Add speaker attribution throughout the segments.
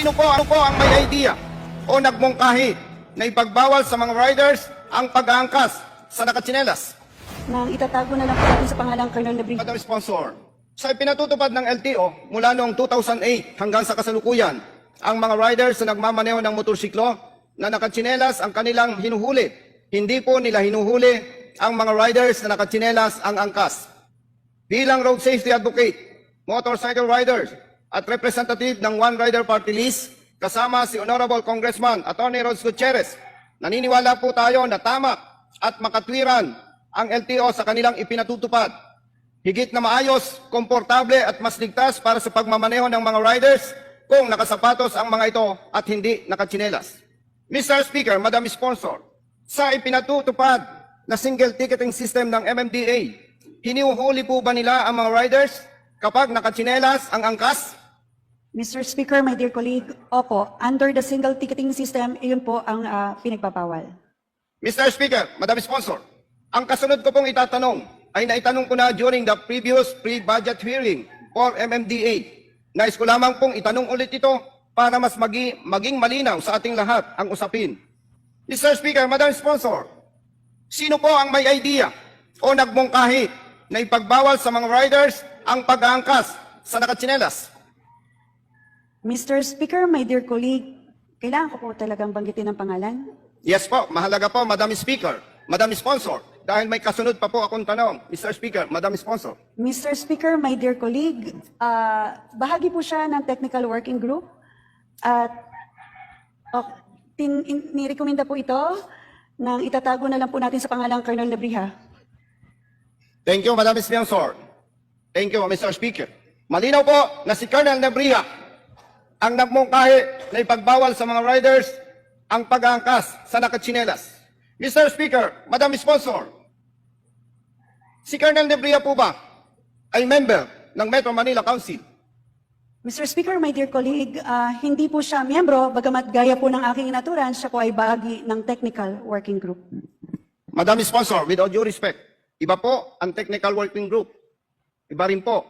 Speaker 1: Sino po ang may idea o nagmungkahi na ipagbawal sa mga riders ang pag-aangkas sa nakatsinelas?
Speaker 2: Nang itatago na lang po natin sa pangalang Colonel Nebrija.
Speaker 1: Madam Sponsor, sa ipinatutupad ng LTO mula noong 2008 hanggang sa kasalukuyan, ang mga riders na nagmamaneho ng motorsiklo na nakatsinelas ang kanilang hinuhuli. Hindi po nila hinuhuli ang mga riders na nakatsinelas ang angkas. Bilang road safety advocate, motorcycle riders, at representative ng One Rider Party List, kasama si Honorable Congressman Atty. Rods Gutierrez, naniniwala po tayo na tama at makatwiran ang LTO sa kanilang ipinatutupad. Higit na maayos, komportable at mas ligtas para sa pagmamaneho ng mga riders kung nakasapatos ang mga ito at hindi nakatsinelas. Mr. Speaker, Madam Sponsor, sa ipinatutupad na single ticketing system ng MMDA, hinuhuli po ba nila ang mga riders kapag nakatsinelas ang angkas?
Speaker 2: Mr. Speaker, my dear colleague, opo, under the single ticketing system, iyon po ang pinagbabawal.
Speaker 1: Mr. Speaker, Madam Sponsor, ang kasunod ko pong itatanong ay naitanong ko na during the previous pre-budget hearing for MMDA. Nais ko lamang pong itanong ulit ito para mas maging malinaw sa ating lahat ang usapin. Mr. Speaker, Madam Sponsor, sino po ang may idea o nagmungkahi na ipagbawal sa mga riders ang pag-aangkas sa nakatsinelas?
Speaker 2: Mr. Speaker, my dear colleague, kailangan ko po talagang banggitin ang pangalan?
Speaker 1: Yes po, mahalaga po, Madam Speaker, Madam Sponsor, dahil may kasunod pa po akong tanong. Mr. Speaker, Madam Sponsor.
Speaker 2: Mr. Speaker, my dear colleague, bahagi po siya ng technical working group at nirekomenda po ito nang itatago na lang po natin sa pangalang Colonel Nebrija.
Speaker 1: Thank you, Madam Sponsor. Thank you, Mr. Speaker. Malinaw po na si Colonel Nebrija ang nagmungkahi na ipagbawal sa mga riders ang pag-aangkas sa nakatsinelas. Mr. Speaker, Madam Sponsor, si Colonel Nebrija po ba ay member ng Metro Manila Council?
Speaker 2: Mr. Speaker, my dear colleague, hindi po siya miyembro, bagamat gaya po ng aking inaturan, siya po ay bahagi ng technical working group.
Speaker 1: Madam Sponsor, with all due respect, iba po ang technical working group. Iba rin po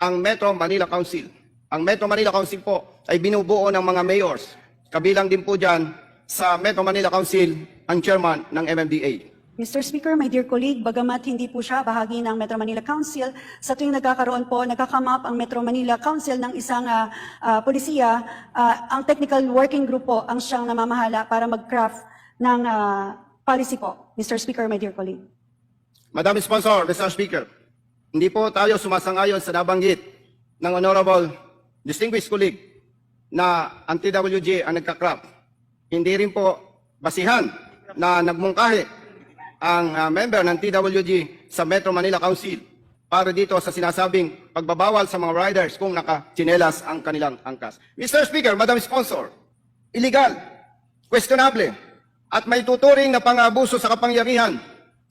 Speaker 1: ang Metro Manila Council. Ang Metro Manila Council po ay binubuo ng mga mayors. Kabilang din po dyan sa Metro Manila Council ang chairman ng MMDA.
Speaker 2: Mr. Speaker, my dear colleague, bagamat hindi po siya bahagi ng Metro Manila Council, sa tuwing nagkakaroon po, nagkakamap ang Metro Manila Council ng isang polisiya, ang technical working group po ang siyang namamahala para mag-craft ng policy po. Mr. Speaker, my dear colleague.
Speaker 1: Madam Sponsor, Mr. Speaker, hindi po tayo sumasang-ayon sa nabanggit ng Honorable Distinguished Colleague na ang TWG ang nagkakrap. Hindi rin po basihan na nagmungkahi ang member ng TWG sa Metro Manila Council para dito sa sinasabing pagbabawal sa mga riders kung nakatsinelas ang kanilang angkas. Mr. Speaker, Madam Sponsor, illegal, questionable, at may tuturing na pang-abuso sa kapangyarihan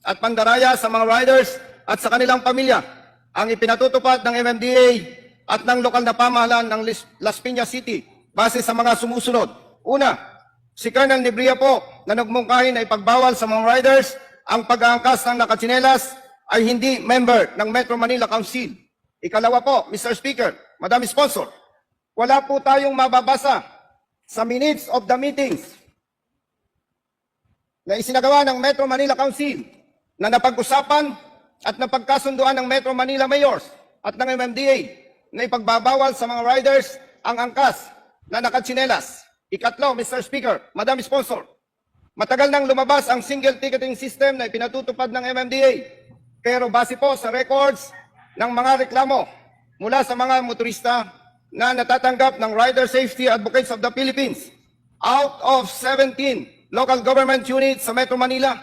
Speaker 1: at pandaraya sa mga riders at sa kanilang pamilya ang ipinatutupad ng MMDA at ng lokal na pamahalaan ng Las Piñas City base sa mga sumusunod. Una, si Colonel Nebrija po na nagmungkahi na ipagbawal sa mga riders ang pag-aangkas ng nakatsinelas ay hindi member ng Metro Manila Council. Ikalawa po, Mr. Speaker, Madam Sponsor, wala po tayong mababasa sa minutes of the meetings na isinagawa ng Metro Manila Council na napag-usapan at napagkasunduan ng Metro Manila Mayors at ng MMDA na ipagbabawal sa mga riders ang angkas na nakatsinelas. Ikatlo, Mr. Speaker, Madam Sponsor, matagal nang lumabas ang single ticketing system na ipinatutupad ng MMDA. Pero base po sa records ng mga reklamo mula sa mga motorista na natatanggap ng Rider Safety Advocates of the Philippines, out of 17 local government units sa Metro Manila,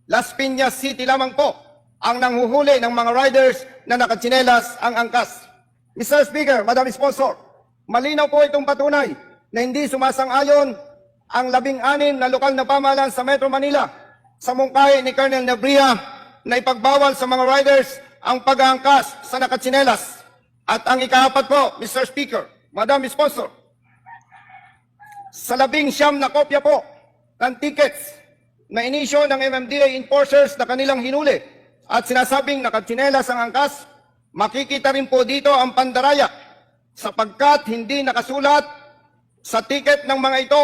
Speaker 1: Las Piñas City lamang po ang nanghuhuli ng mga riders na nakatsinelas ang angkas. Mr. Speaker, Madam Sponsor, malinaw po itong patunay na hindi sumasang-ayon ang 16 na lokal na pamahalaan sa Metro Manila sa mungkahi ni Colonel Nebrija na ipagbawal sa mga riders ang pag-aangkas sa nakatsinelas. At ang ikaapat po, Mr. Speaker, Madam Sponsor, sa 19 na kopya po ng tickets na inisyo ng MMDA enforcers na kanilang hinuli at sinasabing nakatsinelas ang angkas, makikita rin po dito ang pandaraya sapagkat hindi nakasulat Sa ticket ng mga ito,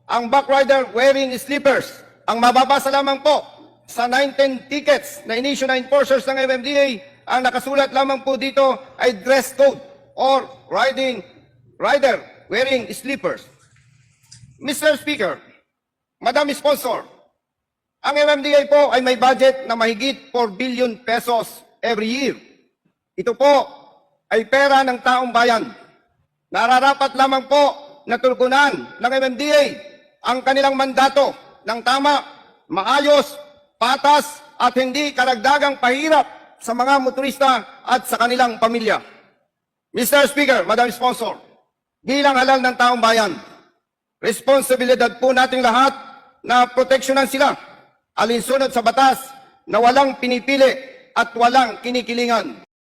Speaker 1: ang backrider wearing slippers. Ang mababasa lamang po sa 19 tickets na inisyu na enforcers ng MMDA, ang nakasulat lamang po dito ay dress code or rider wearing slippers. Mr. Speaker, Madam Sponsor, ang MMDA po ay may budget na mahigit 4 billion pesos every year. Ito po ay pera ng taong bayan. Nararapat lamang po na tulkunan ng MMDA ang kanilang mandato ng tama, maayos, patas at hindi karagdagang pahirap sa mga motorista at sa kanilang pamilya. Mr. Speaker, Madam Sponsor, bilang halal ng taong bayan, responsibilidad po nating lahat na proteksyonan sila alinsunod sa batas na walang pinipili at walang kinikilingan.